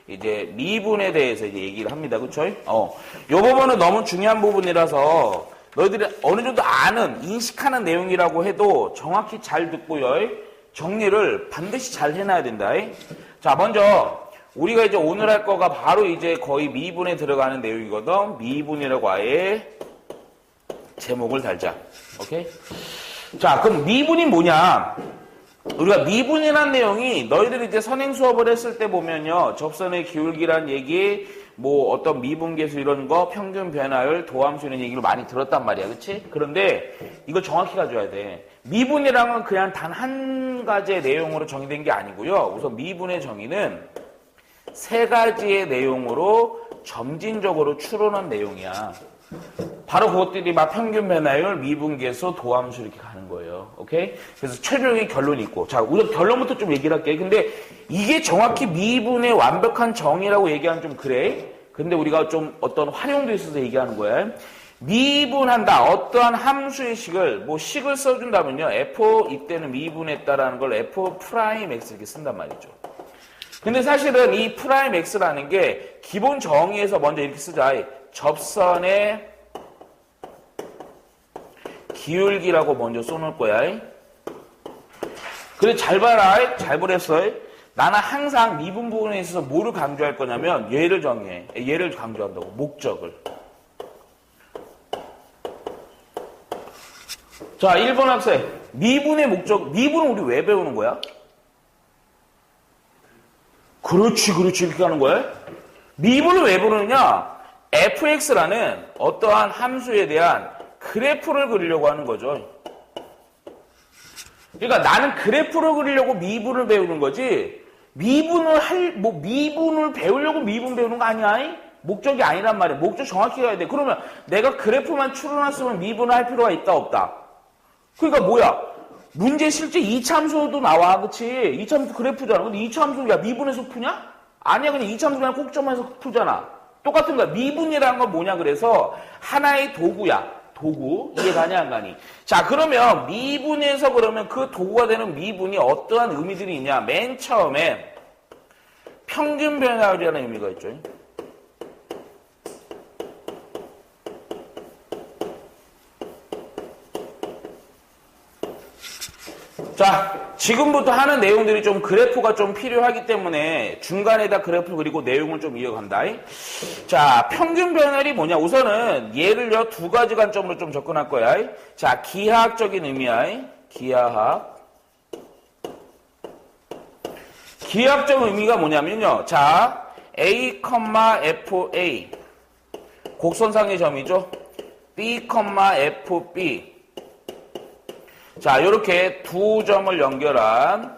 이제 미분에 대해서 이제 얘기를 합니다. 그쵸? 요 부분은 너무 중요한 부분이라서 너희들이 어느 정도 아는, 인식하는 내용이라고 해도 정확히 잘 듣고요. 정리를 반드시 잘 해놔야 된다. 자, 먼저 우리가 이제 오늘 할 거가 바로 이제 거의 미분에 들어가는 내용이거든. 미분이라고 아예 제목을 달자. 오케이? 자, 그럼 미분이 뭐냐? 우리가 미분이라는 내용이 너희들이 이제 선행 수업을 했을 때 보면요. 접선의 기울기란 얘기, 뭐 어떤 미분계수 이런 거, 평균 변화율, 도함수 이런 얘기를 많이 들었단 말이야. 그치? 그런데 이거 정확히 가져야 돼. 미분이란 건 그냥 단 한 가지의 내용으로 정의된 게 아니고요. 우선 미분의 정의는 세 가지의 내용으로 점진적으로 추론한 내용이야. 바로 그것들이 막 평균 변화율, 미분계수, 도함수 이렇게 가는 거예요. 오케이? 그래서 최종의 결론이 있고. 자, 우선 결론부터 좀 얘기를 할게. 근데 이게 정확히 미분의 완벽한 정의라고 얘기하면 좀 그래. 근데 우리가 좀 어떤 활용도 있어서 얘기하는 거야. 미분한다. 어떠한 함수의 식을, 뭐 식을 써준다면요. f 이때는 미분했다라는 걸 f 프라임 x 이렇게 쓴단 말이죠. 근데 사실은 이 프라임 x라는 게 기본 정의에서 먼저 이렇게 쓰자. 접선의 기울기라고 먼저 써놓을 거야. 그래, 잘 봐라. 잘 보랬어. 나는 항상 미분 부분에 있어서 뭐를 강조할 거냐면 얘를 정해. 얘를 강조한다고. 목적을. 자, 1번 학생. 미분의 목적. 미분은 우리 왜 배우는 거야? 그렇지. 이렇게 하는 거야. 미분을 왜 부르느냐? fx라는 어떠한 함수에 대한 그래프를 그리려고 하는 거죠. 그러니까 나는 그래프를 그리려고 미분을 배우는 거지, 미분을 배우려고 미분 배우는 거 아니야? 목적이 아니란 말이야. 목적 정확히 가야 돼. 그러면 내가 그래프만 추론했으면 미분을 할 필요가 있다, 없다? 그러니까 뭐야? 문제 실제 이차함수도 나와, 그치? 이차함수 그래프잖아. 근데 이차함수는 야, 미분해서 푸냐? 아니야, 그냥 이차함수 그냥 꼭점해서 푸잖아. 똑같은 거야. 미분이라는 건 뭐냐 그래서 하나의 도구야. 도구. 이해 가니 안 가니? 자, 그러면 미분에서 그러면 그 도구가 되는 미분이 어떠한 의미들이 있냐? 맨 처음에 평균 변화율이라는 의미가 있죠. 자, 지금부터 하는 내용들이 좀 그래프가 좀 필요하기 때문에 중간에다 그래프 그리고 내용을 좀 이어간다. 자, 평균 변화율이 뭐냐? 우선은 얘를요, 두 가지 관점으로 좀 접근할 거야. 자, 기하학적인 의미야. 기하학적 의미가 뭐냐면요. 자, A, FA. 곡선상의 점이죠. B, FB. 자, 요렇게 두 점을 연결한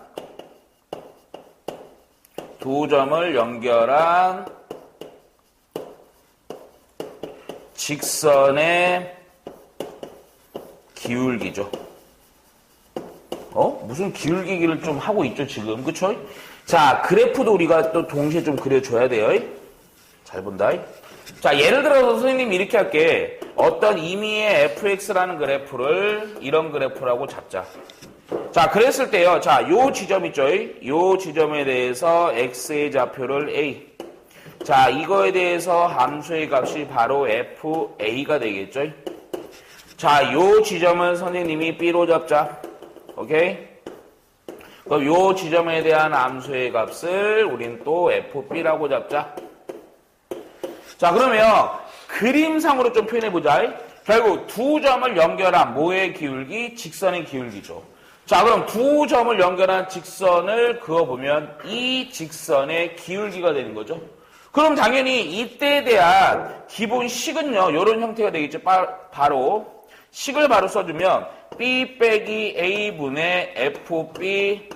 직선의 기울기죠. 무슨 기울기기를 좀 하고 있죠, 지금. 그쵸? 자, 그래프도 우리가 또 동시에 좀 그려줘야 돼요. 잘 본다. 자, 예를 들어서 선생님이 이렇게 할게. 어떤 임의의 fx라는 그래프를 이런 그래프라고 잡자. 자, 그랬을 때요. 자, 요 지점 있죠? 요 지점에 대해서 x의 좌표를 a. 자, 이거에 대해서 함수의 값이 바로 fa가 되겠죠? 자, 요 지점은 선생님이 b로 잡자. 오케이? 그럼 요 지점에 대한 함수의 값을 우린 또 fb라고 잡자. 자, 그러면 그림상으로 좀 표현해보자. 결국 두 점을 연결한 뭐의 기울기? 직선의 기울기죠. 자, 그럼 두 점을 연결한 직선을 그어보면 이 직선의 기울기가 되는 거죠. 그럼 당연히 이때에 대한 기본 식은요, 이런 형태가 되겠죠. 바로 식을 바로 써주면 B 빼기 A분의 FB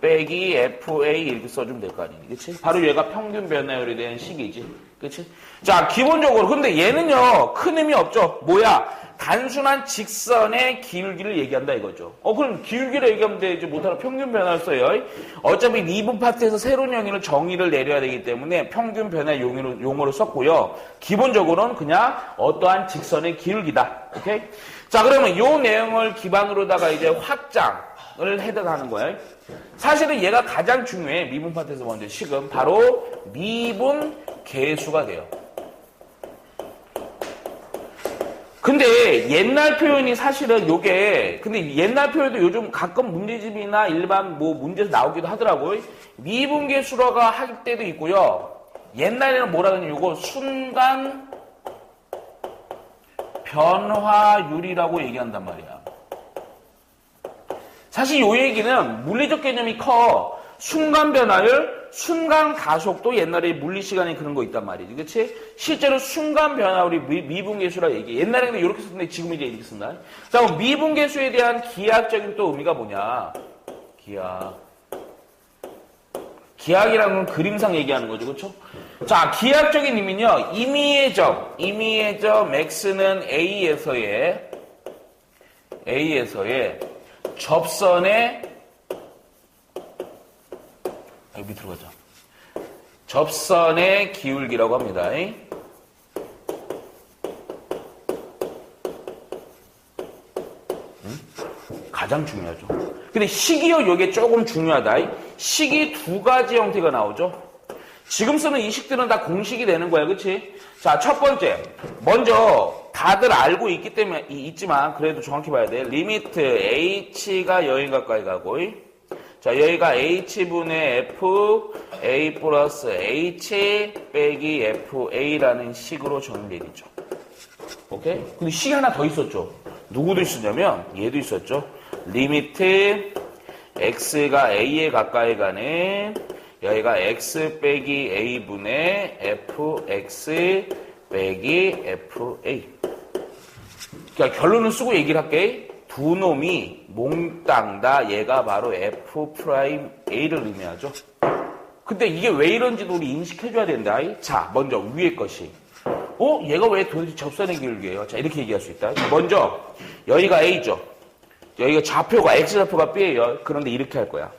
빼기 FA 이렇게 써주면 될 거 아니니, 그치? 바로 얘가 평균 변화율에 대한 식이지. 그치? 자, 기본적으로. 근데 얘는요, 큰 의미 없죠. 뭐야? 단순한 직선의 기울기를 얘기한다 이거죠. 그럼 기울기를 얘기하면 되지 못하는 평균 변화를 써요. 어차피 미분 파트에서 새로운 정의를 내려야 되기 때문에 평균 변화 용어로 썼고요. 기본적으로는 그냥 어떠한 직선의 기울기다. 오케이? 자, 그러면 요 내용을 기반으로다가 이제 확장. 식을 해석하는 거야. 사실은 얘가 가장 중요해. 미분 파트에서 먼저 식은 바로 미분 계수가 돼요. 근데 옛날 표현이 사실은 요게 근데 옛날 표현도 요즘 가끔 문제집이나 일반 뭐 문제에서 나오기도 하더라고요. 미분계수라가 할 때도 있고요. 옛날에는 뭐라 그러냐면 요거 순간 변화율이라고 얘기한단 말이야. 사실 요 얘기는 물리적 개념이 커. 순간 변화율, 순간 가속도 옛날에 물리 시간에 그런 거 있단 말이지. 그치? 실제로 순간 변화율이 미분계수라 얘기해. 옛날에는 이렇게 썼는데 지금 이제 이렇게 쓴다. 자, 그럼 미분계수에 대한 기하학적인 또 의미가 뭐냐? 기하학이라는 건 그림상 얘기하는 거죠. 그쵸? 자, 기하학적인 의미는요. 임의의 점 x는 A에서의 접선의 여기 밑으로 가자. 접선의 기울기라고 합니다. 가장 중요하죠. 근데 식이요, 요게 조금 중요하다. 식이 두 가지 형태가 나오죠. 지금 쓰는 이 식들은 다 공식이 되는 거야, 그치? 자, 첫 번째. 먼저, 다들 알고 있기 때문에, 있지만, 그래도 정확히 봐야 돼. 리미트 h가 여기 가까이 가고, 자, 여기가 h분의 f, a 플러스 h 빼기 fa라는 식으로 정리되죠. 오케이? 근데 식이 하나 더 있었죠. 누구도 있었냐면, 얘도 있었죠. 리미트 x가 a에 가까이 가는, 여기가 x 빼기 a분의 fx 빼기 fa. 그러니까 결론을 쓰고 얘기를 할게. 두 놈이 몽땅 다 얘가 바로 F'A를 의미하죠. 근데 이게 왜 이런지도 우리 인식해줘야 된다. 자, 먼저 위에 것이. 얘가 왜 도대체 접선의 기울기예요? 자, 이렇게 얘기할 수 있다. 먼저, 여기가 A죠. 여기가 좌표가, X좌표가 B예요. 그런데 이렇게 할 거야.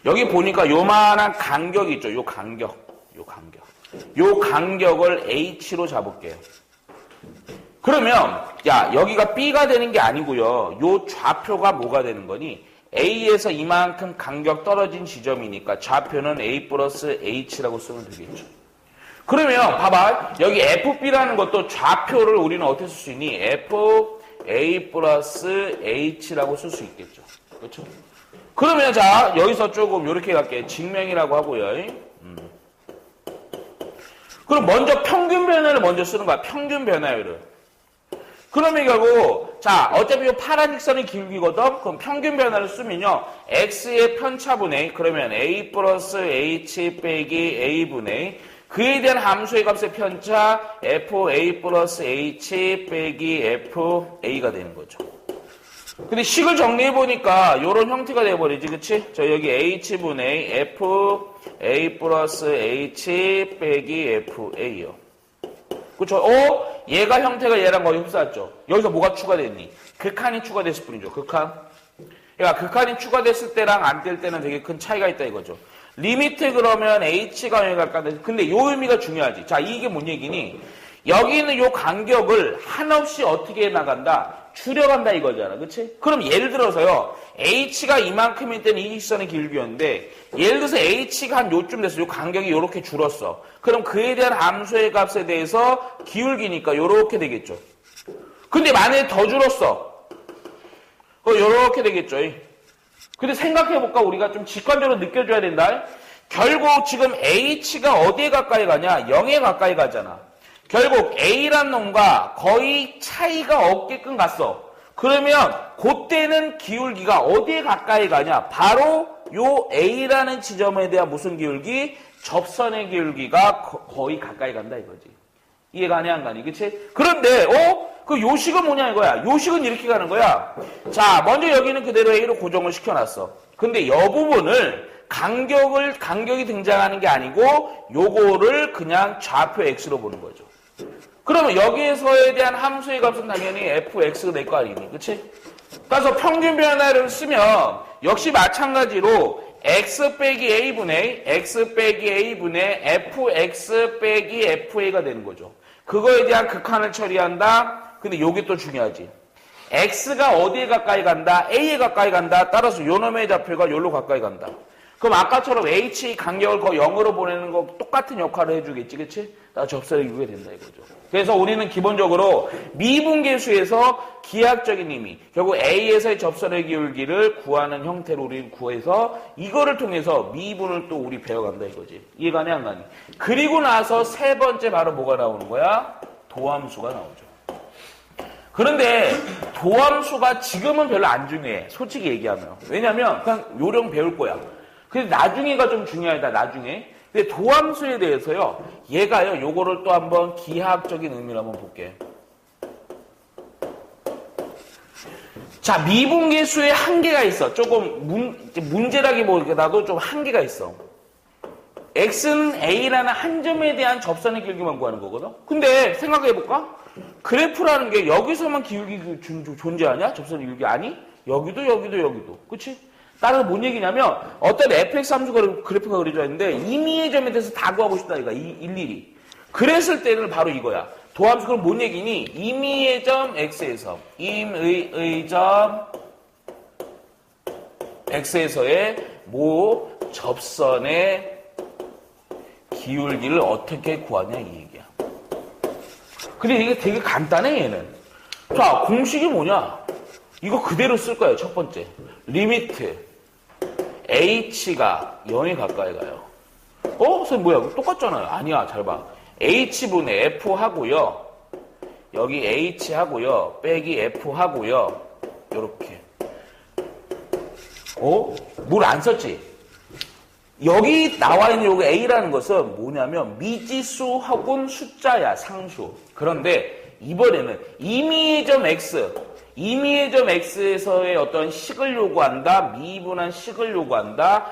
여기 보니까 요만한 간격이 있죠. 요 간격. 요 간격을 H로 잡을게요. 그러면 야, 여기가 B가 되는 게 아니고요. 요 좌표가 뭐가 되는 거니? A에서 이만큼 간격 떨어진 지점이니까 좌표는 A 플러스 H라고 쓰면 되겠죠. 그러면 봐봐. 여기 FB라는 것도 좌표를 우리는 어떻게 쓸 수 있니? FA 플러스 H라고 쓸 수 있겠죠. 그렇죠? 그러면 자, 여기서 조금 이렇게 갈게요. 증명이라고 하고요. 그럼 먼저 평균 변화를 먼저 쓰는 거야. 평균 변화율을. 그러면 결국 자, 어차피 이 파란색 선이 기울기거든. 그럼 평균 변화를 쓰면요. x의 편차분의 그러면 a 플러스 h 빼기 a분의 그에 대한 함수의 값의 편차 fa 플러스 h 빼기 fa가 되는 거죠. 근데 식을 정리해보니까 이런 형태가 돼버리지. 그치? 저 여기 h분의 fa 플러스 h 빼기 fa요. 그쵸? 얘가 형태가 얘랑 거의 흡사했죠. 여기서 뭐가 추가됐니? 극한이 추가됐을 뿐이죠. 극한. 그러니까 극한이 추가됐을 때랑 안 될 때는 되게 큰 차이가 있다 이거죠. 리미트 그러면 h가 여기 갈까? 근데 요 의미가 중요하지. 자, 이게 뭔 얘기니? 여기 있는 요 간격을 한없이 어떻게 나간다? 줄여간다 이거잖아. 그치? 그럼 예를 들어서요. h가 이만큼일 때는 이 직선의 기울기였는데 예를 들어서 h가 한 요쯤 됐어. 요 간격이 요렇게 줄었어. 그럼 그에 대한 함수의 값에 대해서 기울기니까 요렇게 되겠죠. 근데 만약에 더 줄었어. 요렇게 되겠죠. 근데 생각해볼까? 우리가 좀 직관적으로 느껴줘야 된다. 결국 지금 h가 어디에 가까이 가냐? 0에 가까이 가잖아. 결국 A란 놈과 거의 차이가 없게끔 갔어. 그러면 그때는 기울기가 어디에 가까이 가냐? 바로 요 A라는 지점에 대한 무슨 기울기? 접선의 기울기가 거의 가까이 간다 이거지. 이해가 안 가니? 그치? 그런데 그 요식은 뭐냐 이거야. 요식은 이렇게 가는 거야. 자, 먼저 여기는 그대로 A로 고정을 시켜놨어. 근데 요 부분을 간격이 등장하는 게 아니고 요거를 그냥 좌표 X로 보는 거죠. 그러면 여기에서에 대한 함수의 값은 당연히 fx가 될 거 아니니, 그치? 따라서 평균 변화를 쓰면 역시 마찬가지로 x 빼기 a분의 fx 빼기 fa가 되는 거죠. 그거에 대한 극한을 처리한다. 근데 요게 또 중요하지. x가 어디에 가까이 간다? a에 가까이 간다. 따라서 요 놈의 좌표가 요로 가까이 간다. 그럼 아까처럼 h 간격을 거 0으로 보내는 거 똑같은 역할을 해주겠지, 그치? 나 접선을 이루게 된다 이거죠. 그래서 우리는 기본적으로 미분계수에서 기하학적인 의미, 결국 a에서의 접선의 기울기를 구하는 형태로 우리는 구해서 이거를 통해서 미분을 또 우리 배워간다 이거지. 이해가니 안 가니? 그리고 나서 세 번째 바로 뭐가 나오는 거야? 도함수가 나오죠. 그런데 도함수가 지금은 별로 안 중요해. 솔직히 얘기하면. 왜냐면 그냥 요령 배울 거야. 근데 나중에가 좀 중요하다, 나중에. 근데 도함수에 대해서요, 얘가요, 요거를 또 한번 기하학적인 의미로 한번 볼게. 자, 미분계수에 한계가 있어. 조금 문제라기보다도 좀 한계가 있어. x는 a라는 한 점에 대한 접선의 기울기만 구하는 거거든? 근데 생각해볼까? 그래프라는 게 여기서만 기울기 존재하냐? 접선의 기울기 아니? 여기도. 그치? 따라서 뭔 얘기냐면 어떤 fx 함수가 그래프가 그려져 있는데 임의의 점에 대해서 다 구하고 싶다 이거 일일이. 그랬을 때는 바로 이거야. 도함수 그럼 뭔 얘기니? 임의의 점 x에서 임의의 점 x에서의 모 접선의 기울기를 어떻게 구하냐 이 얘기야. 근데 이게 되게 간단해 얘는. 자, 공식이 뭐냐? 이거 그대로 쓸 거예요. 첫 번째 리미트 h가 0에 가까이 가요. 선생님 뭐야? 똑같잖아요. 아니야. 잘 봐. h분의 f 하고요. 여기 h 하고요. 빼기 f 하고요. 요렇게. 뭘 안 썼지? 여기 나와 있는 요거 a라는 것은 뭐냐면 미지수 혹은 숫자야. 상수. 그런데 이번에는 임의의 점 x 임의의 점 x에서의 어떤 식을 요구한다. 미분한 식을 요구한다.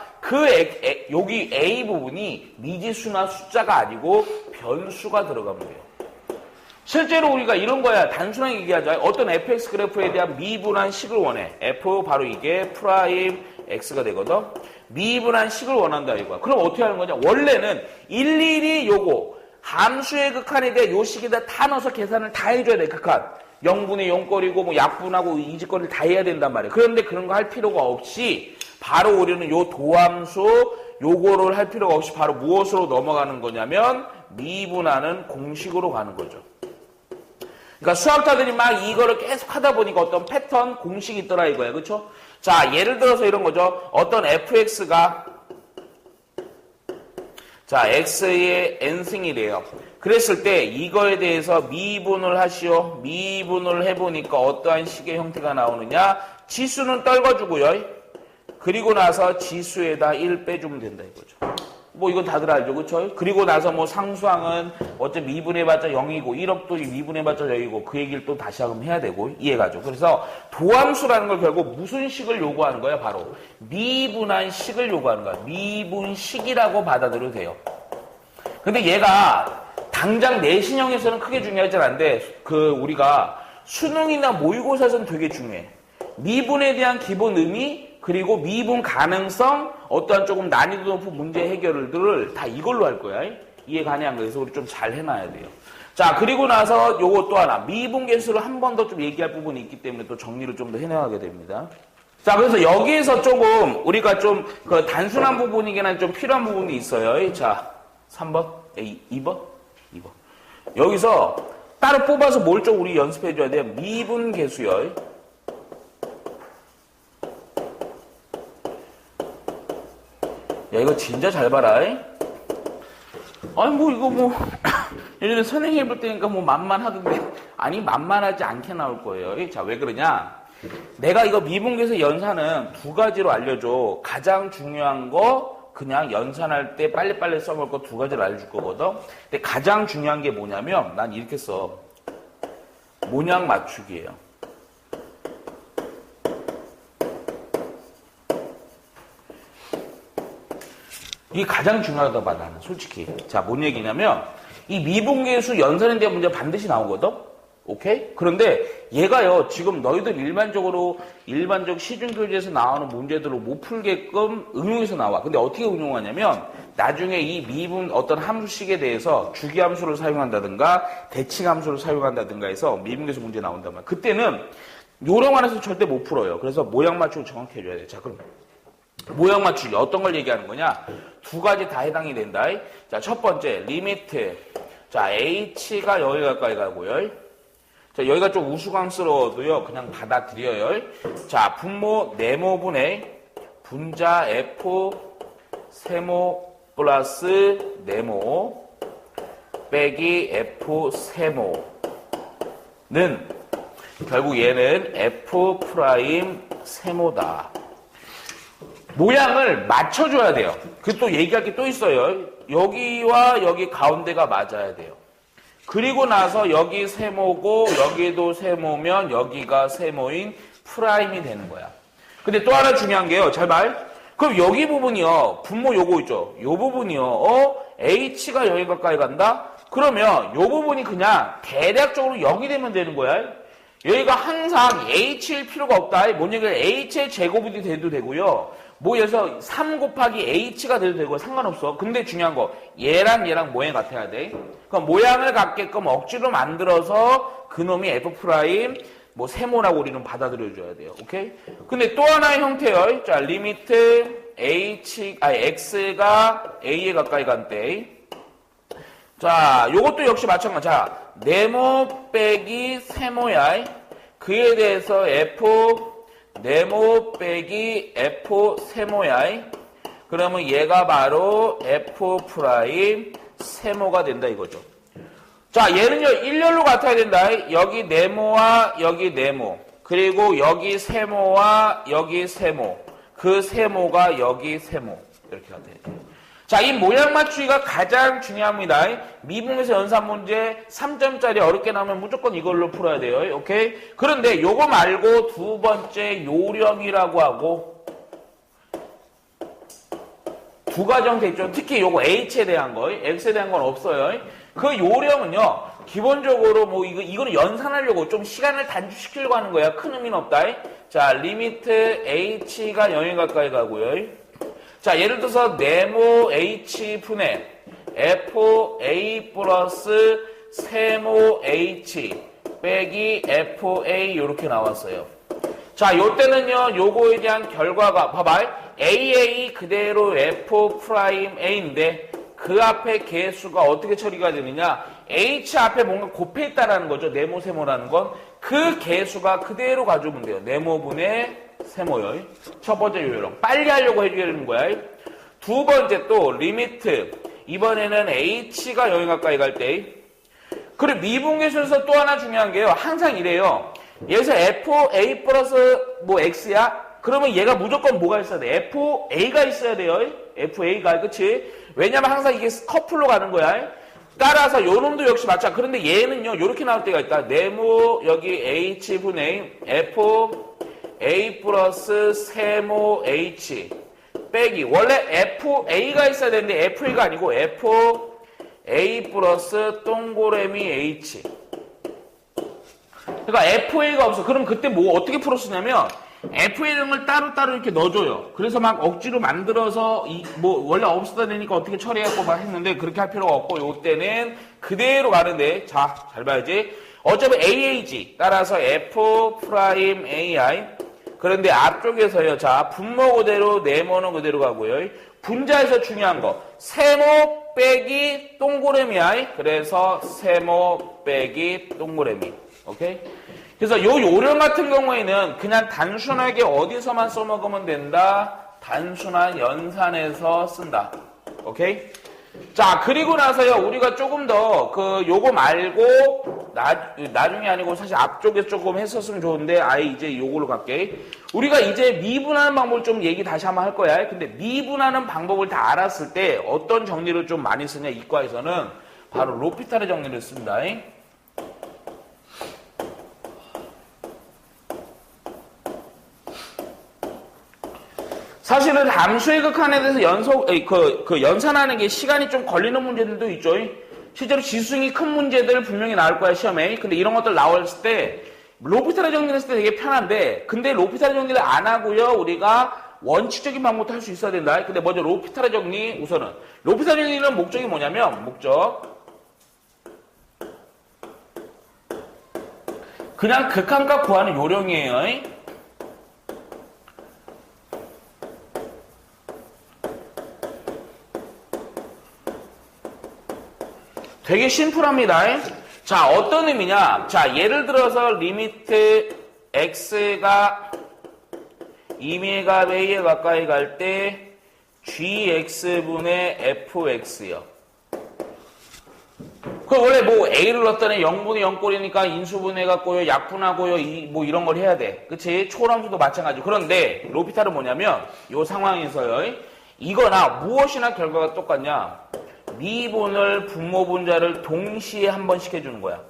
여기 a 부분이 미지수나 숫자가 아니고 변수가 들어가면 돼요. 실제로 우리가 이런 거야. 단순하게 얘기하자. 어떤 fx 그래프에 대한 미분한 식을 원해. f 바로 이게 프라임 x가 되거든. 미분한 식을 원한다 이거야. 그럼 어떻게 하는 거냐? 원래는 일일이 요거 함수의 극한에 대해 요 식에다 다 넣어서 계산을 다 해줘야 돼. 극한. 0분의 0거리고 뭐 약분하고 이직거리를 다 해야 된단 말이에요. 그런데 그런 거 할 필요가 없이 바로 우리는 요 도함수 요거를 할 필요가 없이 바로 무엇으로 넘어가는 거냐면 미분하는 공식으로 가는 거죠. 그러니까 수학자들이 막 이거를 계속 하다 보니까 어떤 패턴 공식이 있더라 이거예요. 그렇죠? 자, 예를 들어서 이런 거죠. 어떤 fx가 자, x의 n승이래요. 그랬을 때 이거에 대해서 미분을 하시오. 미분을 해보니까 어떠한 식의 형태가 나오느냐. 지수는 떨궈주고요. 그리고 나서 지수에다 1 빼주면 된다 이거죠. 뭐 이건 다들 알죠. 그쵸? 그리고 나서 뭐 상수항은 어차피 미분해봤자 0이고 1억도 미분해봤자 0이고 그 얘기를 또 다시 한번 해야 되고 이해가죠. 그래서 도함수라는 걸 결국 무슨 식을 요구하는 거야? 바로 미분한 식을 요구하는 거야. 미분식이라고 받아들여도 돼요. 근데 얘가 당장 내신형에서는 크게 중요하지 않은데 우리가 수능이나 모의고사에서는 되게 중요해. 미분에 대한 기본 의미 그리고 미분 가능성 어떠한 조금 난이도 높은 문제 해결들을 다 이걸로 할 거야. 이해 가능한 거에서 우리 좀 잘 해놔야 돼요. 자, 그리고 나서 요거 또 하나 미분계수를 한 번 더 좀 얘기할 부분이 있기 때문에 또 정리를 좀 더 해나가게 됩니다. 자, 그래서 여기에서 조금 우리가 좀 그 단순한 부분이긴 한 좀 필요한 부분이 있어요. 자, 3번, 2번. 여기서 따로 뽑아서 뭘 좀 우리 연습해줘야 돼요. 미분계수요. 야, 이거 진짜 잘 봐라. 아니, 이거 예전에 선생님 해볼 때니까 만만하던데. 아니, 만만하지 않게 나올 거예요. 자, 왜 그러냐? 내가 이거 미분계수 연산은 두 가지로 알려줘. 가장 중요한 거, 그냥 연산할 때 빨리빨리 써볼 거 두 가지를 알려줄 거거든. 근데 가장 중요한 게 뭐냐면, 난 이렇게 써. 모양 맞추기예요. 이게 가장 중요하다고 봐, 나는 솔직히. 자, 뭔 얘기냐면 이 미분계수 연산에 대한 문제가 반드시 나오거든? 오케이? 그런데 얘가요, 지금 너희들 일반적 시중교재에서 나오는 문제들을 못 풀게끔 응용해서 나와. 근데 어떻게 응용하냐면 나중에 이 미분 어떤 함수식에 대해서 주기함수를 사용한다든가 대칭함수를 사용한다든가 해서 미분계수 문제 나온단 말이야. 그때는 요령만해서 절대 못 풀어요. 그래서 모양 맞추기 정확히 해줘야 돼요. 자, 그럼 모양 맞추기 어떤 걸 얘기하는 거냐? 두 가지 다 해당이 된다. 자, 첫 번째 리미트. 자, h가 여기 가까이 가고요. 자, 여기가 좀 우스꽝스러워도요. 그냥 받아들여요. 자, 분모 네모분의 분자 f 세모 플러스 네모 빼기 f 세모는 결국 얘는 f 프라임 세모다. 모양을 맞춰줘야 돼요. 그 또 얘기할 게 또 있어요. 여기와 여기 가운데가 맞아야 돼요. 그리고 나서 여기 세모고 여기도 세모면 여기가 세모인 프라임이 되는 거야. 근데 또 하나 중요한 게요. 잘 말. 그럼 여기 부분이요. 분모 요거 있죠. 요 부분이요. h가 여기 가까이 간다? 그러면 요 부분이 그냥 대략적으로 0이 되면 되는 거야. 여기가 항상 h일 필요가 없다. 뭔 얘기야? h의 제곱이 돼도 되고요. 뭐 여기서 3 곱하기 h가 돼도 되고 상관없어. 근데 중요한 거 얘랑 얘랑 모양이 같아야 돼. 그럼 모양을 갖게끔 억지로 만들어서 그놈이 f 프라임 뭐 세모라고 우리는 받아들여줘야 돼요. 오케이? 근데 또 하나의 형태요. 자, 리미트 x가 a에 가까이 간 때. 자, 요것도 역시 마찬가지. 자, 네모 빼기 세모야. 그에 대해서 f 네모 빼기 f 세모야. 그러면 얘가 바로 f 프라임 세모가 된다 이거죠. 자, 얘는요 일렬로 같아야 된다. 여기 네모와 여기 네모, 그리고 여기 세모와 여기 세모, 그 세모가 여기 세모 이렇게 같아야 돼요. 자, 이 모양 맞추기가 가장 중요합니다. 미분에서 연산 문제 3점짜리 어렵게 나오면 무조건 이걸로 풀어야 돼요. 오케이? 그런데 요거 말고 두 번째 요령이라고 하고 두 가지 형태 있죠. 특히 요거 h에 대한 거, x에 대한 건 없어요. 그 요령은요, 기본적으로 뭐 이거는 연산하려고 좀 시간을 단축시키려고 하는 거야. 큰 의미는 없다. 자, 리미트 h가 0에 가까이 가고요. 자, 예를 들어서 네모 h 분의 fa 플러스 세모 h 빼기 fa 이렇게 나왔어요. 자, 요때는요, 요거에 대한 결과가 봐봐. aa 그대로 f 프라임 a인데 그 앞에 개수가 어떻게 처리가 되느냐? h 앞에 뭔가 곱해있다라는 거죠. 네모 세모라는 건. 그 개수가 그대로 가져오면 돼요. 네모분의 세모요. 첫 번째 요령. 빨리 하려고 해주는 거야. 두 번째 또 리미트. 이번에는 h가 여기 가까이 갈 때. 그리고 미분계수에서 또 하나 중요한 게요. 항상 이래요. 여기서 fa 플러스 뭐 x야? 그러면 얘가 무조건 뭐가 있어야 돼? fa가 있어야 돼요. fa가. 그치? 왜냐면 항상 이게 커플로 가는 거야. 따라서 요놈도 역시 맞자. 그런데 얘는요, 요렇게 나올 때가 있다. 네모, 여기 h분의 fa 플러스 세모 h 빼기. 원래 fa가 있어야 되는데 fa가 아니고 fa 플러스 동그라미 h. 그러니까 fa가 없어. 그럼 그때 뭐 어떻게 풀었으냐면 FA를 따로따로 이렇게 넣어줘요. 그래서 막 억지로 만들어서, 뭐, 원래 없었다 되니까 어떻게 처리하고 막 했는데, 그렇게 할 필요가 없고, 요때는 그대로 가는데, 자, 잘 봐야지. 어차피 AAG, 따라서 F 프라임 AI. 그런데 앞쪽에서요, 자, 분모 그대로, 네모는 그대로 가고요. 분자에서 중요한 거, 세모 빼기 동그라미. 그래서 세모 빼기 동그라미. 오케이? 그래서 요 요령 같은 경우에는 그냥 단순하게 어디서만 써먹으면 된다? 단순한 연산에서 쓴다. 오케이? 자, 그리고 나서요, 우리가 조금 더, 요거 말고, 나중에 아니고 사실 앞쪽에 조금 했었으면 좋은데, 아예 이제 요걸로 갈게. 우리가 이제 미분하는 방법을 좀 얘기 다시 한번 할 거야. 근데 미분하는 방법을 다 알았을 때 어떤 정리를 좀 많이 쓰냐, 이과에서는 바로 로피탈의 정리를 씁니다. 사실은 함수의 극한에 대해서 연산하는 게 시간이 좀 걸리는 문제들도 있죠. 실제로 지수승이 큰 문제들 분명히 나올 거야, 시험에. 근데 이런 것들 나왔을 때, 로피탈의 정리를 했을 때 되게 편한데, 근데 로피탈의 정리를 안 하고요, 우리가 원칙적인 방법도 할 수 있어야 된다. 근데 먼저 로피탈의 정리, 우선은. 로피탈의 정리는 목적이 뭐냐면, 그냥 극한값 구하는 요령이에요. 되게 심플합니다. 자, 어떤 의미냐? 자, 예를 들어서 리미트 x가 임의가 a에 가까이 갈 때 gx분의 fx요. 그 원래 뭐 a를 넣었더니 0분의 0꼴이니까 인수분해 갖고요, 약분하고요, 뭐 이런 걸 해야 돼. 그치? 초람수도 마찬가지. 그런데 로피탈은 뭐냐면 이 상황에서요, 이거나 무엇이나 결과가 똑같냐? 미분을 분모분자를 동시에 한 번씩 해주는 거야.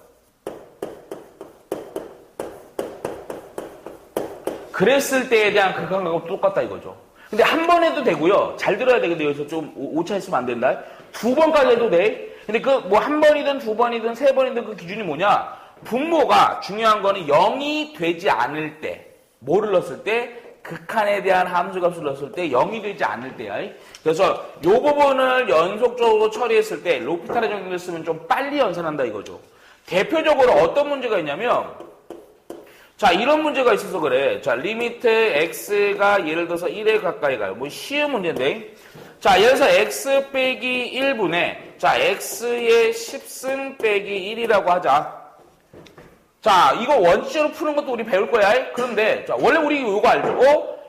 그랬을 때에 대한 극한값은 똑같다 이거죠. 근데 한 번 해도 되고요. 잘 들어야 되는데 여기서 좀 오차 있으면 안 된다. 두 번까지 해도 돼. 근데 그 뭐 한 번이든 두 번이든 세 번이든 그 기준이 뭐냐? 분모가 중요한 거는 0이 되지 않을 때, 뭐를 넣었을 때? 극한에 대한 함수값을 넣었을 때 0이 되지 않을 때야. 그래서 이 부분을 연속적으로 처리했을 때 로피탈의 정리를 쓰면 좀 빨리 연산한다 이거죠. 대표적으로 어떤 문제가 있냐면, 자, 이런 문제가 있어서 그래. 자, 리미트 x가 예를 들어서 1에 가까이 가요. 뭐 쉬운 문제인데. 자, 예를 들어서 x 빼기 1분의 자, x의 10승 빼기 1이라고 하자. 자, 이거 원칙으로 푸는 것도 우리 배울 거야. 그런데 자, 원래 우리 이거 알죠?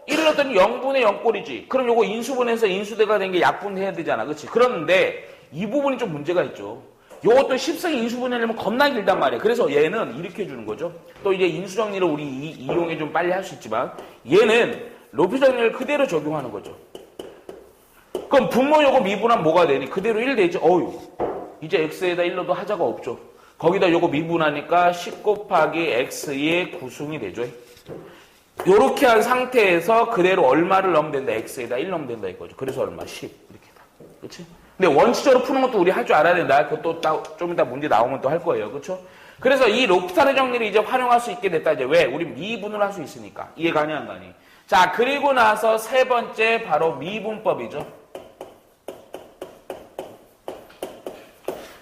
1을 넣었더니 0분의 0꼴이지. 그럼 이거 인수분해서 인수대가 된 게 약분해야 되잖아. 그렇지? 그런데 이 부분이 좀 문제가 있죠. 요것도 10승 인수분해하려면 겁나 길단 말이야. 그래서 얘는 이렇게 해주는 거죠. 또 이제 인수정리를 우리 이용해 좀 빨리 할 수 있지만 얘는 로피 정리를 그대로 적용하는 거죠. 그럼 분모 요거 미분하면 뭐가 되니? 그대로 1 되지. 어휴, 이제 x에다 1로도 하자가 없죠. 거기다 요거 미분하니까 10 곱하기 x의 9승이 되죠. 요렇게 한 상태에서 그대로 얼마를 넣으면 된다? x에다 1 넣으면 된다 이거죠. 그래서 얼마? 10 이렇게다. 그렇지? 근데 원칙적으로 푸는 것도 우리 할 줄 알아야 된다. 그것도 좀 이따 문제 나오면 또 할 거예요. 그렇죠? 그래서 이 로피탈의 정리를 이제 활용할 수 있게 됐다. 이제 왜? 우리 미분을 할 수 있으니까. 이해 가냐 안 가니? 자, 그리고 나서 세 번째 바로 미분법이죠.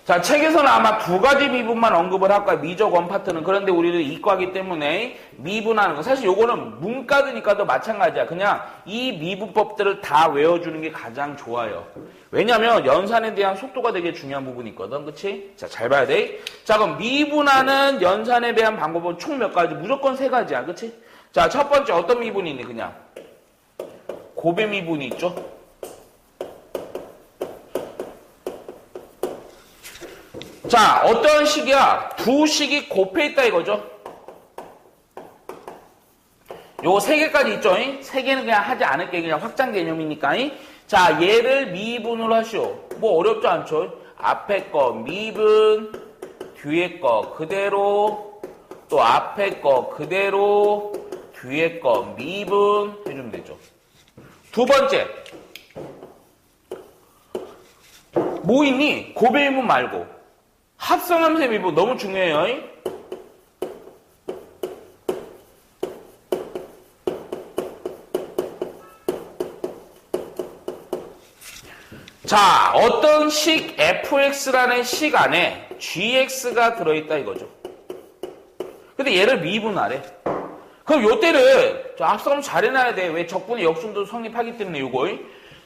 자, 책에서는 아마 두 가지 미분만 언급을 할 거야. 미적 원파트는. 그런데 우리는 이과이기 때문에 미분하는 거. 사실 요거는 문과드니까도 마찬가지야. 그냥 이 미분법들을 다 외워주는 게 가장 좋아요. 왜냐면 연산에 대한 속도가 되게 중요한 부분이 있거든. 그치? 자, 잘 봐야 돼. 자, 그럼 미분하는 연산에 대한 방법은 총 몇 가지? 무조건 세 가지야. 그치? 자, 첫 번째 어떤 미분이 있니? 그냥 고배 미분이 있죠? 자, 어떤 식이야? 두 식이 곱해 있다 이거죠? 요 세 개까지 있죠? 세 개는 그냥 하지 않을게. 그냥 확장 개념이니까. 자, 얘를 미분을 하시오. 뭐 어렵지 않죠? 앞에 거 미분, 뒤에 거 그대로, 또 앞에 거 그대로, 뒤에 거 미분 해주면 되죠. 두 번째. 뭐 있니? 고배 미분 말고. 합성함수의 미분 너무 중요해요. 자, 어떤 식 fx라는 식 안에 gx가 들어있다 이거죠. 근데 얘를 미분하래. 그럼 요때를 합성함수 잘 해놔야 돼. 왜? 적분의 역순도 성립하기 때문에 요거.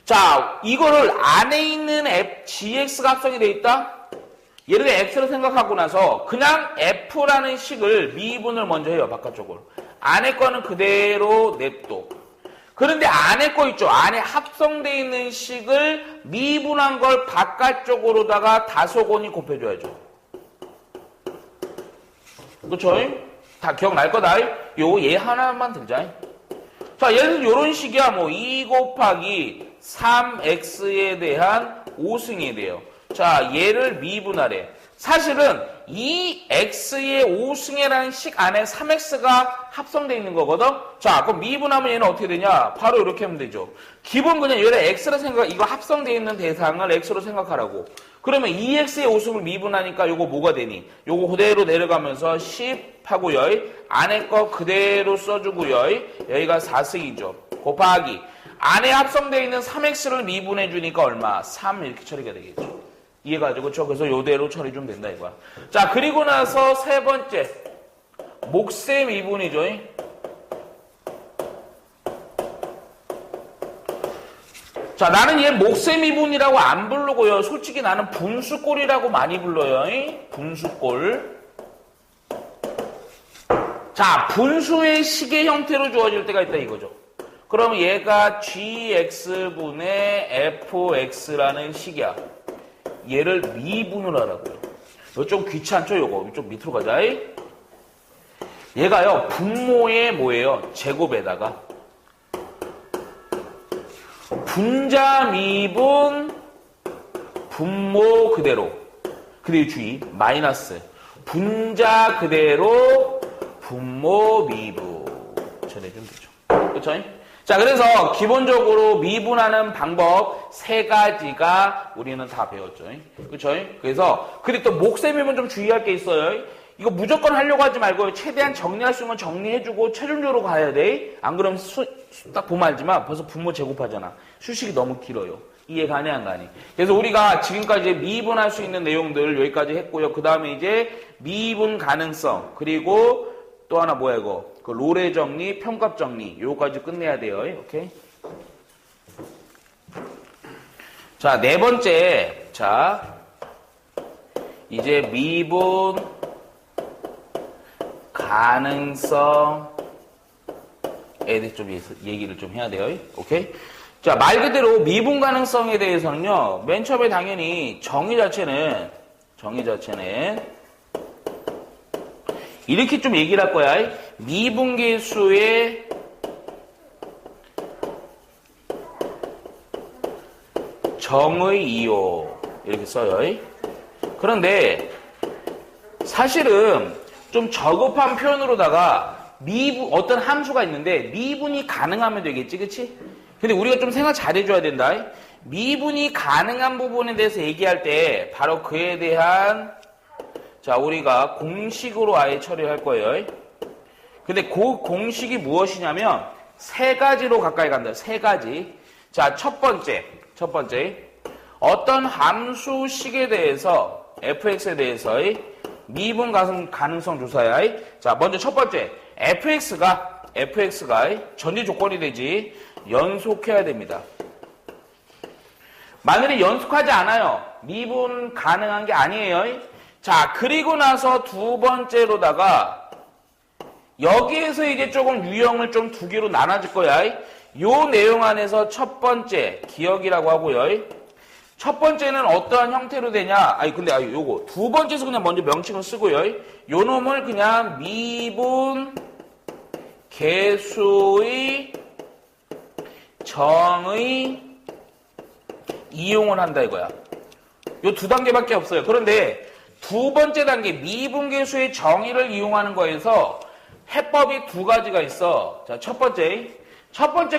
자, 이거를 안에 있는 gx가 합성이 돼 있다? 예를 들어 x를 생각하고 나서 그냥 f라는 식을 미분을 먼저 해요. 바깥쪽으로. 안에 거는 그대로 냅둬. 그런데 안에 거 있죠. 안에 합성되어 있는 식을 미분한 걸 바깥쪽으로다가 다소곤이 곱해줘야죠. 그렇죠? 다 기억날 거다. 요 얘 하나만 들자. 자, 예를 들어 이런 식이야. 뭐 2 곱하기 3x에 대한 5승에 대해요. 자, 얘를 미분하래. 사실은 이 x의 5승이라는 식 안에 3x가 합성되어 있는 거거든? 자, 그럼 미분하면 얘는 어떻게 되냐? 바로 이렇게 하면 되죠. 기본 그냥 얘를 x로 이거 합성되어 있는 대상을 x로 생각하라고. 그러면 2x의 5승을 미분하니까 요거 뭐가 되니? 요거 그대로 내려가면서 10 하고요. 안에 거 그대로 써주고요. 여기가 4승이죠. 곱하기. 안에 합성되어 있는 3x를 미분해 주니까 얼마? 3 이렇게 처리가 되겠죠. 이해가죠? 그렇죠? 그래서 요대로 처리 좀 된다 이거야. 자, 그리고 나서 세 번째 목세 미분이죠. 자, 나는 얘 목세 미분이라고 안 부르고요. 솔직히 나는 분수꼴이라고 많이 불러요. 분수꼴. 자, 분수의 식의 형태로 주어질 때가 있다 이거죠. 그럼 얘가 gx분의 fx라는 식이야. 얘를 미분을 하라고요. 이거 좀 귀찮죠, 요거. 좀 밑으로 가자. 얘가요, 분모의 뭐예요? 제곱에다가 분자 미분 분모 그대로. 그리고 주의, 마이너스 분자 그대로 분모 미분 전해주면 되죠. 그렇죠? 자, 그래서 기본적으로 미분하는 방법 세 가지가 우리는 다 배웠죠. 그렇죠? 그래서 근데 또 목세 미분 좀 주의할 게 있어요. 이거 무조건 하려고 하지 말고 최대한 정리할 수 있으면 정리해주고 최종적으로 가야 돼. 안 그러면 딱 보면 알지만 벌써 분모 제곱하잖아. 수식이 너무 길어요. 이해 가네 안 가니? 그래서 우리가 지금까지 미분할 수 있는 내용들 여기까지 했고요. 그 다음에 이제 미분 가능성 그리고 또 하나 뭐야 이거? 그 롤의 정리, 평값 정리 요거까지 끝내야 돼요. 오케이? 자, 네 번째. 자, 이제 미분 가능성에 대해 좀 얘기를 좀 해야 돼요. 오케이? 자, 말 그대로 미분 가능성에 대해서는요. 맨 처음에 당연히 정의 자체는 이렇게 좀 얘기를 할 거야. 미분계수의 정의 이용 이렇게 써요. 그런데 사실은 좀 저급한 표현으로다가 어떤 함수가 있는데 미분이 가능하면 되겠지, 그치? 근데 우리가 좀 생각 잘해줘야 된다. 미분이 가능한 부분에 대해서 얘기할 때 바로 그에 대한 자, 우리가 공식으로 아예 처리할 거예요. 근데 그 공식이 무엇이냐면 세 가지로 가까이 간다. 세 가지. 자, 첫 번째. 어떤 함수식에 대해서 fx에 대해서의 미분 가능성 조사야. 자, 먼저 첫 번째. fx가 전제 조건이 되지 연속해야 됩니다. 만일에 연속하지 않아요. 미분 가능한 게 아니에요. 자, 그리고 나서 두 번째로다가 여기에서 이제 조금 유형을 좀 두 개로 나눠줄 거야. 요 내용 안에서 첫 번째 기억이라고 하고요. 첫 번째는 어떠한 형태로 되냐? 요거 두 번째에서 그냥 먼저 명칭을 쓰고요. 요 놈을 그냥 미분 계수의 정의 이용을 한다 이거야. 요 두 단계밖에 없어요. 그런데 두 번째 단계 미분계수의 정의를 이용하는 거에서 해법이 두 가지가 있어. 자, 첫 번째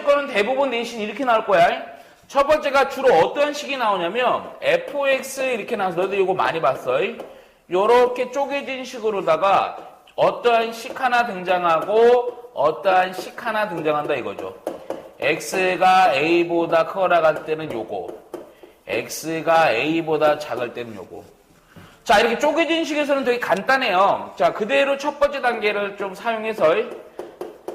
거는 대부분 내신 이렇게 나올 거야. 첫 번째가 주로 어떤 식이 나오냐면 fx 이렇게 나와서 너희들 이거 많이 봤어. 요렇게 쪼개진 식으로다가 어떠한 식 하나 등장하고 어떠한 식 하나 등장한다 이거죠. x가 a보다 커나갈 때는 요거, x가 a보다 작을 때는 요거. 자, 이렇게 쪼개진 식에서는 되게 간단해요. 자, 그대로 첫 번째 단계를 좀 사용해서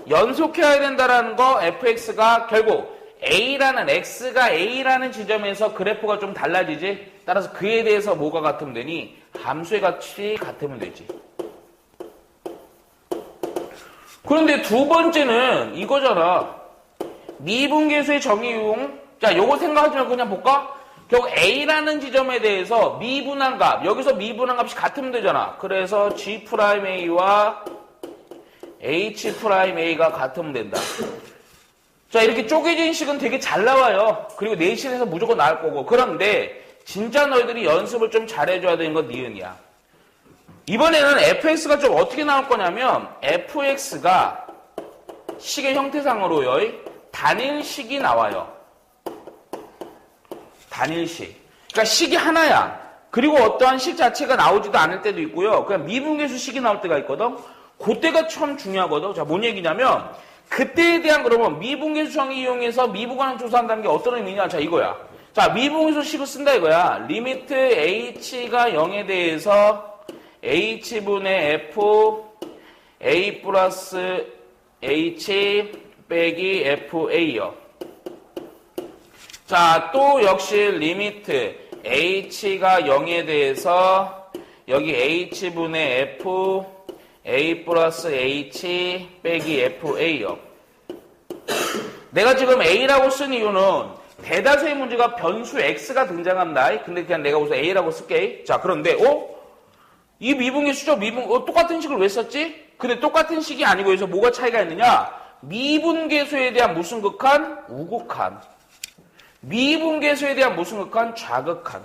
연속해야 된다라는 거 fx가 결국 x가 a라는 지점에서 그래프가 좀 달라지지. 따라서 그에 대해서 뭐가 같으면 되니? 함수의 값이 같으면 되지. 그런데 두 번째는 이거잖아. 미분계수의 정의 이용. 자, 요거 생각하지 말고 그냥 볼까? 결국 A라는 지점에 대해서 미분한 값, 여기서 미분한 값이 같으면 되잖아. 그래서 G'A와 H'A가 같으면 된다. 자, 이렇게 쪼개진 식은 되게 잘 나와요. 그리고 내신에서 무조건 나올 거고. 그런데 진짜 너희들이 연습을 좀 잘해줘야 되는 건 니은이야. 이번에는 fx가 좀 어떻게 나올 거냐면 fx가 식의 형태상으로요. 단일식이 나와요. 단일식. 그러니까 식이 하나야. 그리고 어떠한 식 자체가 나오지도 않을 때도 있고요. 그냥 미분계수 식이 나올 때가 있거든. 그때가 참 중요하거든. 자, 뭔 얘기냐면 그때에 대한 그러면 미분계수 정의 이용해서 미분가능 조사한다는 게 어떤 의미냐. 자, 이거야. 자, 미분계수 식을 쓴다 이거야. 리미트 h가 0에 대해서 h분의 f A 플러스 H 빼기 FA요. 자, 또 역시 리미트 H가 0에 대해서 여기 H분의 F A 플러스 H 빼기 FA요. 내가 지금 A라고 쓴 이유는 대다수의 문제가 변수 X가 등장한다. 근데 그냥 내가 우선 A라고 쓸게. 자, 그런데 이 미분계 수죠? 똑같은 식을 왜 썼지? 근데 똑같은 식이 아니고 여기서 뭐가 차이가 있느냐? 미분계수에 대한 무슨 극한? 우극한. 미분계수에 대한 무슨 극한? 좌극한.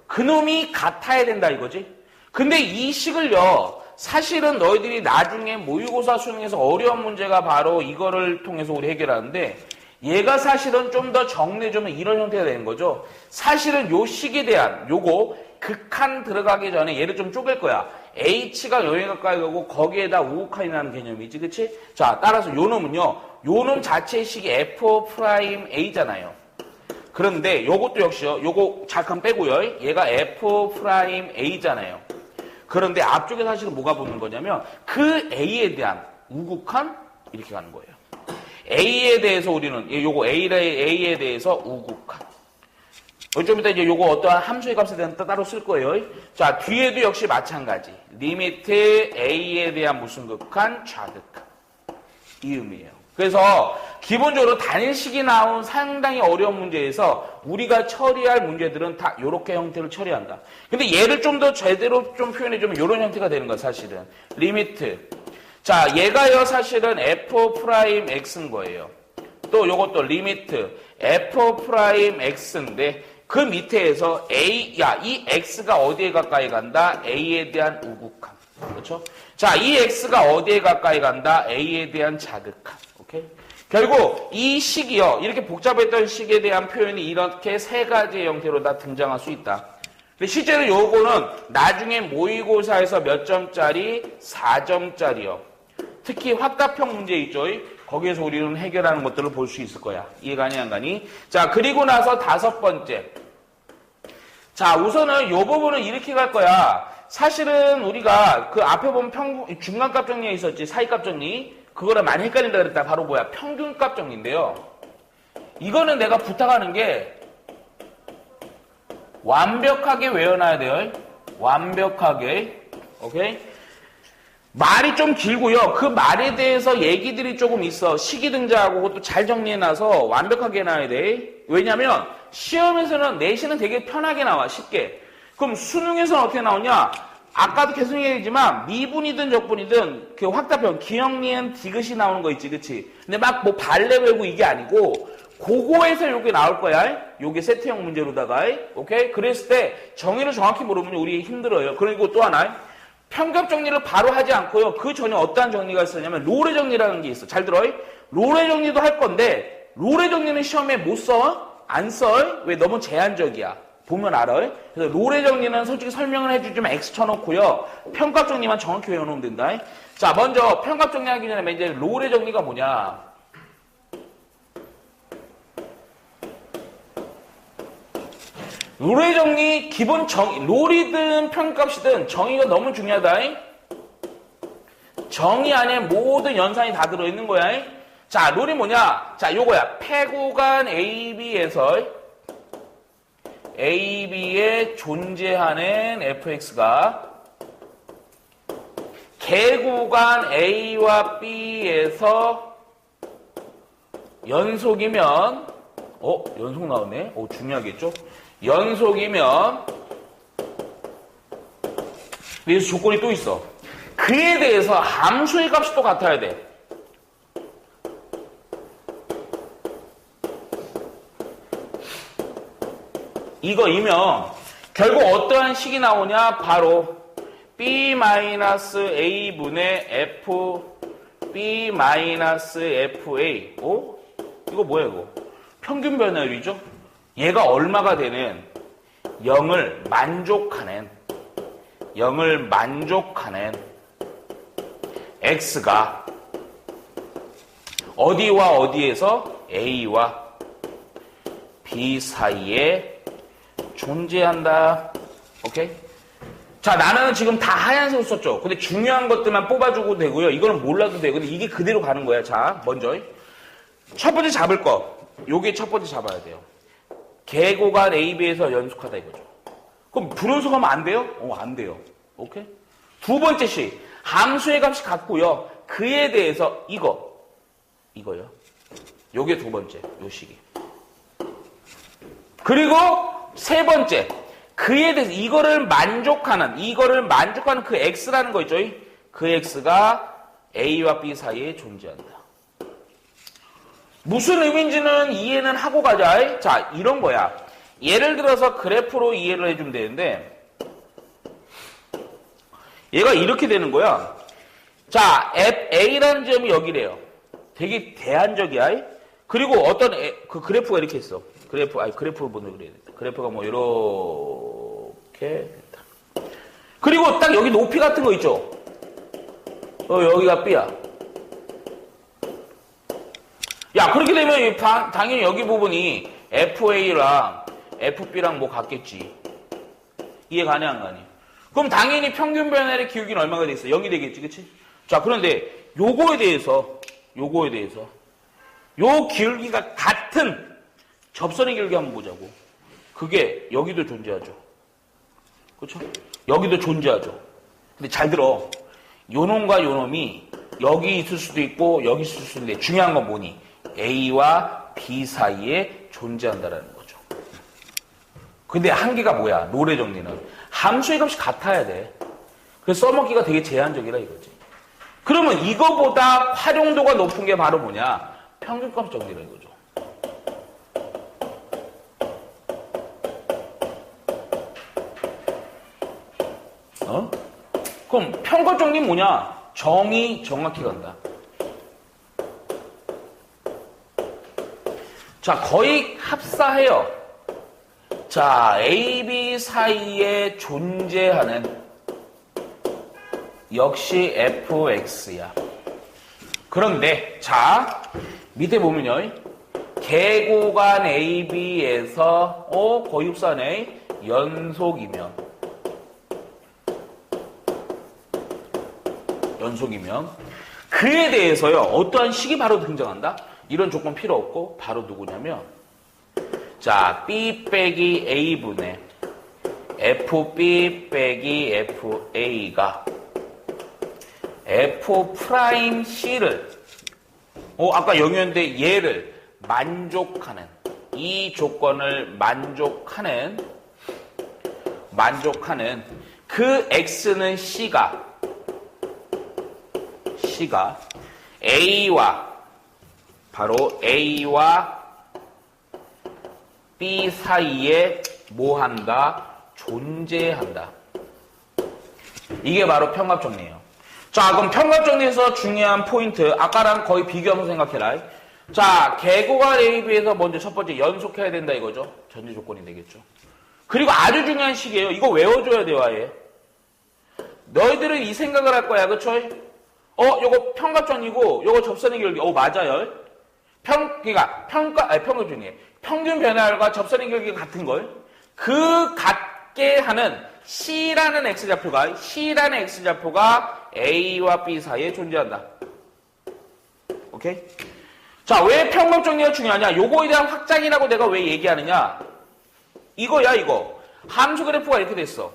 그놈이 같아야 된다 이거지. 근데 이 식을요, 사실은 너희들이 나중에 모의고사 수능에서 어려운 문제가 바로 이거를 통해서 우리 해결하는데, 얘가 사실은 좀 더 정리해주면 이런 형태가 되는 거죠. 사실은 요 식에 대한 요거 극한 들어가기 전에 얘를 좀 쪼갤 거야. H가 0에 가까이 가고 거기에다 우극한이라는 개념이지, 그치? 자, 따라서 요 놈은요, 요 놈 자체의 식이 F'A잖아요. 그런데 요것도 역시요, 요거 잠깐 빼고요. 얘가 F'A잖아요. 그런데 앞쪽에 사실은 뭐가 붙는 거냐면 그 A에 대한 우극한 이렇게 가는 거예요. A에 대해서 우리는 요거 A에 대해서 우극한. 좀 이따 이제 요거 어떠한 함수의 값에 대한 따로 쓸 거예요. 자, 뒤에도 역시 마찬가지. 리미트 A에 대한 무슨 극한? 좌극한. 이 의미예요. 그래서 기본적으로 단일식이 나온 상당히 어려운 문제에서 우리가 처리할 문제들은 다 이렇게 형태를 처리한다. 근데 얘를 좀 더 제대로 좀 표현해주면 이런 형태가 되는 거야, 사실은. 리미트. 자, 얘가요, 사실은 F'X인 거예요. 또 요것도 리미트 F'X인데 그 밑에에서 이 X가 어디에 가까이 간다? A에 대한 우극한. 그렇죠? 자, 이 X가 어디에 가까이 간다? A에 대한 자극한. 오케이? 결국 이 식이요, 이렇게 복잡했던 식에 대한 표현이 이렇게 세 가지의 형태로 다 등장할 수 있다. 근데 실제로 요거는 나중에 모의고사에서 몇 점짜리? 4점짜리요. 특히 확답형 문제 있죠? 거기에서 우리는 해결하는 것들을 볼 수 있을 거야. 이해가니 안 가니? 자, 그리고 나서 5번째. 자, 우선은 요 부분은 이렇게 갈 거야. 사실은 우리가 그 앞에 보면 중간값 정리에 있었지. 사이값 정리. 그거랑 많이 헷갈린다 그랬다. 바로 뭐야? 평균값 정리인데요. 이거는 내가 부탁하는 게 완벽하게 외워놔야 돼요. 완벽하게. 오케이? 말이 좀 길고요. 그 말에 대해서 얘기들이 조금 있어. 식이 등장하고 그것도 잘 정리해놔서 완벽하게 해놔야 돼. 왜냐면 시험에서는 내신은 되게 편하게 나와. 쉽게. 그럼 수능에서는 어떻게 나오냐? 아까도 계속 얘기했지만 미분이든 적분이든 그 확답형 기역, 니은, 디귿이 나오는 거 있지. 그치? 근데 막 뭐 발레 외우고 이게 아니고 그거에서 요게 나올 거야. 요게 세트형 문제로다가. 오케이? 그랬을 때 정의를 정확히 모르면 우리 힘들어요. 그리고 또 하나. 평균 정리를 바로 하지 않고요. 그 전에 어떠한 정리가 있었냐면 로레 정리라는 게 있어. 잘 들어요? 로레 정리도 할 건데 로레 정리는 시험에 못 써? 안 써? 왜? 너무 제한적이야. 보면 알아요? 그래서 로레 정리는 솔직히 설명을 해주지만 X 쳐놓고요. 평값 정리만 정확히 외워놓으면 된다. 자, 먼저 평값 정리하기 전에 이제 로레 정리가 뭐냐? 로레 정리 기본 롤이든 평값이든 정의가 너무 중요하다. 정의 안에 모든 연산이 다 들어있는 거야. 자, 롤이 뭐냐? 자, 요거야. 폐구간 AB에서 AB에 존재하는 fx가 개구간 A와 B에서 연속이면 연속 나오네. 중요하겠죠? 연속이면 그래서 조건이 또 있어. 그에 대해서 함수의 값이 또 같아야 돼. 이거이면 결국 어떠한 식이 나오냐? 바로 B-A분의 F B-FA. 이거 뭐야 이거? 평균 변화율이죠? 얘가 얼마가 되는 0을 만족하는 X가 어디와 어디에서 A와 B 사이에 존재한다. 오케이? 자, 나는 지금 다 하얀색으로 썼죠. 근데 중요한 것들만 뽑아주고 되고요. 이거는 몰라도 되고. 근데 이게 그대로 가는 거야. 자, 먼저. 첫 번째 잡을 거. 요게 첫 번째 잡아야 돼요. 계고간 AB에서 연속하다 이거죠. 그럼 불연속하면 안 돼요? 안 돼요. 오케이? 두 번째 식. 함수의 값이 같고요. 그에 대해서 이거요. 요게 두 번째. 요 식이. 그리고 세 번째. 그에 대해서 이거를 만족하는 그 X라는 거 있죠? 그 X가 A와 B 사이에 존재한다. 무슨 의미인지는 이해는 하고 가자. 자, 이런 거야. 예를 들어서 그래프로 이해를 해주면 되는데, 얘가 이렇게 되는 거야. 자, A라는 점이 여기래요. 되게 대안적이야. 그리고 어떤 그 그래프가 이렇게 있어. 그래프를 보는 그래야 돼. 그래프가 뭐 이렇게 됐다. 그리고 딱 여기 높이 같은 거 있죠. 여기가 B야. 야, 그렇게 되면 당연히 여기 부분이 FA랑 FB랑 뭐 같겠지. 이해 가네 안 가네? 그럼 당연히 평균 변화의 기울기는 얼마가 돼 있어? 0이 되겠지, 그치? 자, 그런데 요거에 대해서 요 기울기가 같은 접선의 기울기 한번 보자고. 그게 여기도 존재하죠. 그렇죠? 여기도 존재하죠. 근데 잘 들어. 요놈과 요놈이 여기 있을 수도 있고 여기 있을 수도 있는데 중요한 건 뭐니? A와 B 사이에 존재한다라는 거죠. 근데 한계가 뭐야? 노래 정리는. 함수의 값이 같아야 돼. 그래서 써먹기가 되게 제한적이라 이거지. 그러면 이거보다 활용도가 높은 게 바로 뭐냐? 평균값 정리라 이거죠. 그럼 평균 정리 뭐냐? 정의 정확히 간다. 자, 거의 합사해요. 자, A, B 사이에 존재하는 역시 fx야. 그런데 자, 밑에 보면요. 계고간 AB에서 거의 흡사네. 연속이면 그에 대해서요. 어떠한 식이 바로 등장한다? 이런 조건 필요 없고 바로 누구냐면 자, B 빼기 A분의 FB 빼기 FA가 F'C를 아까 0이었는데 얘를 만족하는 이 조건을 만족하는 그 X는 C가 A와 B 사이에 뭐한다? 존재한다. 이게 바로 평갑정리예요. 자, 그럼 평갑정리에서 중요한 포인트, 아까랑 거의 비교하면서 생각해라. 자, 계고간 AB에서 먼저 첫 번째 연속해야 된다 이거죠. 전제 조건이 되겠죠. 그리고 아주 중요한 식이에요. 이거 외워줘야 돼요, 아예. 너희들은 이 생각을 할 거야, 그쵸? 요거 평갑정리고, 요거 접선의 기울기. 맞아요. 평균 변화율과 접선의 기울기가 같은 걸. 그 같게 하는 C라는 X좌표가 A와 B 사이에 존재한다. 오케이? 자, 왜 평균정리가 중요하냐? 요거에 대한 확장이라고 내가 왜 얘기하느냐? 이거야, 이거. 함수 그래프가 이렇게 됐어.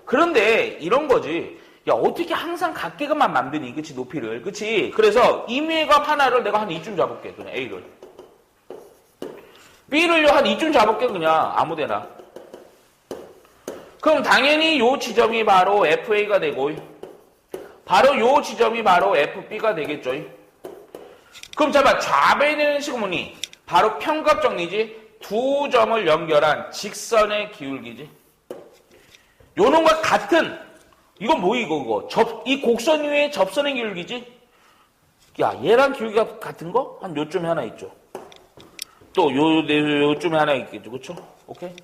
그런데 이런 거지. 야, 어떻게 항상 각계각만 만드니? 그치, 높이를. 그치? 그래서 임의의 값 하나를 내가 한 이쯤 잡을게. 그냥 A를. B를요, 한 이쯤 잡을게. 그냥 아무 데나. 그럼 당연히 요 지점이 바로 FA가 되고, 바로 요 지점이 바로 FB가 되겠죠. 그럼 잠깐, 좌배에 되는 식은 뭐니? 바로 평갑정리지. 두 점을 연결한 직선의 기울기지. 요놈과 같은, 이건 뭐야, 이거. 이 곡선 위에 접선의 기울기지? 야, 얘랑 기울기가 같은 거? 한 요쯤에 하나 있죠. 또 요쯤에 하나 있겠죠. 그쵸? 오케이?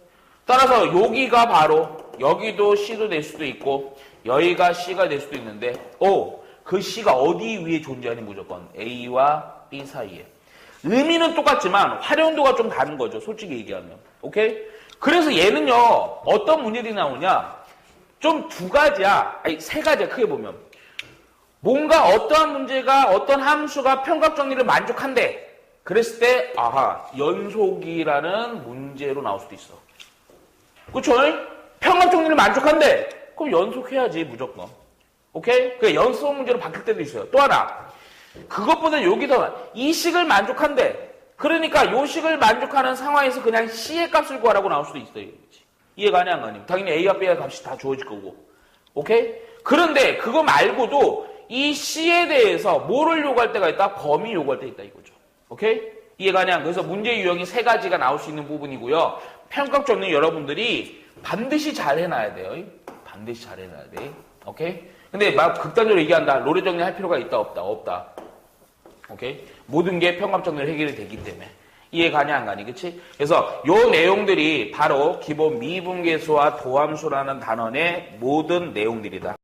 따라서 여기가 바로, 여기도 C도 될 수도 있고, 여기가 C가 될 수도 있는데, 그 C가 어디 위에 존재하니 무조건? A와 B 사이에. 의미는 똑같지만, 활용도가 좀 다른 거죠. 솔직히 얘기하면. 오케이? 그래서 얘는요, 어떤 문제들이 나오냐? 좀 두 가지야. 아니, 세 가지야, 크게 보면. 뭔가 어떠한 문제가, 어떤 함수가 평각 정리를 만족한대. 그랬을 때, 아하, 연속이라는 문제로 나올 수도 있어. 그쵸? 평각 정리를 만족한대. 그럼 연속해야지, 무조건. 오케이? 그 연속 문제로 바뀔 때도 있어요. 또 하나. 그것보다 여기 이 식을 만족한대. 그러니까 요 식을 만족하는 상황에서 그냥 C의 값을 구하라고 나올 수도 있어요. 이해가 안 가니? 당연히 A와 B의 값이 다 주어질 거고. 오케이? 그런데 그거 말고도 이 C에 대해서 뭐를 요구할 때가 있다? 범위 요구할 때 있다 이거죠. 오케이? 이해가 안 그래서 문제 유형이 세 가지가 나올 수 있는 부분이고요. 평가 정리 여러분들이 반드시 잘 해놔야 돼요. 반드시 잘 해놔야 돼. 오케이? 근데 막 극단적으로 얘기한다. 로레 정리할 필요가 있다 없다? 없다. 오케이? 모든 게 평가 정리로 해결이 되기 때문에. 이해가니 안 가니? 그치? 그래서 요 내용들이 바로 기본 미분계수와 도함수라는 단원의 모든 내용들이다.